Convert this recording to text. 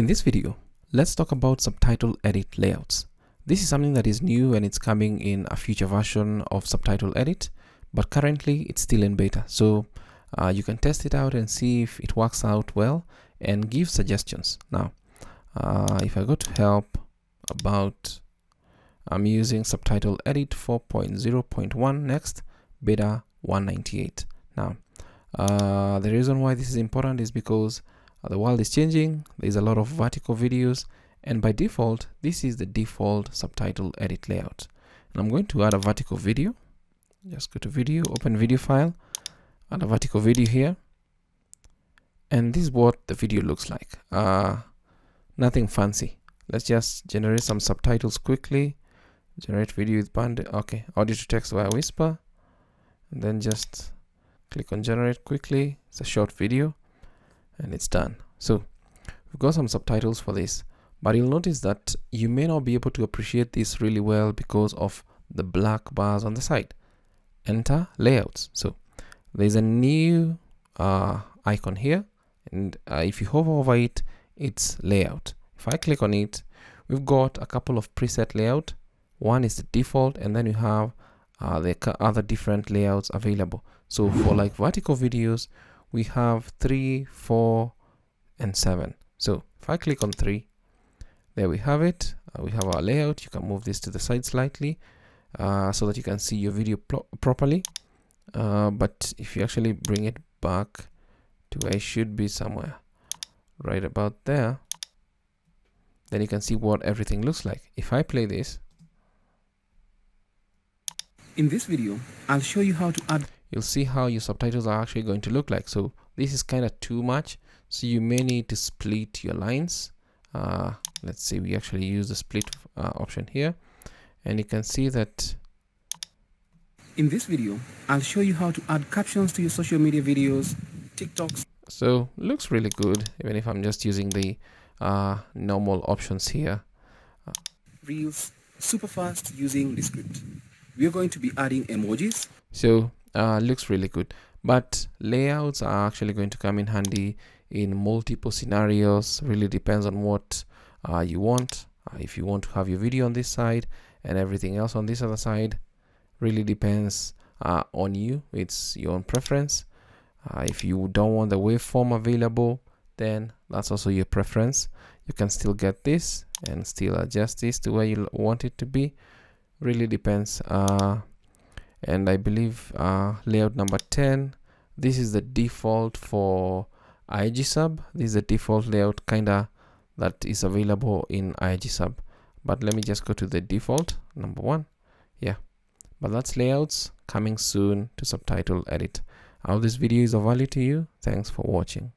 In this video, let's talk about Subtitle Edit Layouts. This is something that is new and it's coming in a future version of Subtitle Edit, but currently it's still in beta. So you can test it out and see if it works out well and give suggestions. Now, if I go to help about, I'm using Subtitle Edit 4.0.1 next, beta 198. Now, the reason why this is important is because the world is changing. There's a lot of vertical videos, and by default, this is the default subtitle edit layout. And I'm going to add a vertical video. Just go to video, open video file, add a vertical video here. And this is what the video looks like. Nothing fancy. Let's just generate some subtitles quickly. Generate video with band. Okay, audio to text via whisper. And then just click on generate quickly. It's a short video. And it's done. So we've got some subtitles for this, but you'll notice that you may not be able to appreciate this really well because of the black bars on the side. Enter layouts. So there's a new icon here, and if you hover over it, it's layout. If I click on it, we've got a couple of preset layout. One is the default, and then you have the other different layouts available. So for like vertical videos, we have 3, 4, and 7. So if I click on 3, there we have it. We have our layout. You can move this to the side slightly so that you can see your video properly. But if you actually bring it back to where it should be somewhere right about there, then you can see what everything looks like. If I play this, in this video, I'll show you how to add. You'll see how your subtitles are actually going to look like. So this is kind of too much. So you may need to split your lines. Let's say we actually use the split option here. And you can see that in this video, I'll show you how to add captions to your social media videos, TikToks. So looks really good, even if I'm just using the normal options here. Reels, super fast using the script. We're going to be adding emojis. So looks really good, but layouts are actually going to come in handy in multiple scenarios. Really depends on what you want. If you want to have your video on this side and everything else on this other side, really depends on you. It's your own preference. If you don't want the waveform available, then that's also your preference. You can still get this and still adjust this to where you want it to be. Really depends. And I believe layout number 10, this is the default for IG sub. This is the default layout kinda that is available in IG sub. But let me just go to the default number 1. Yeah, but that's layouts coming soon to Subtitle Edit. I hope this video is of value to you. Thanks for watching.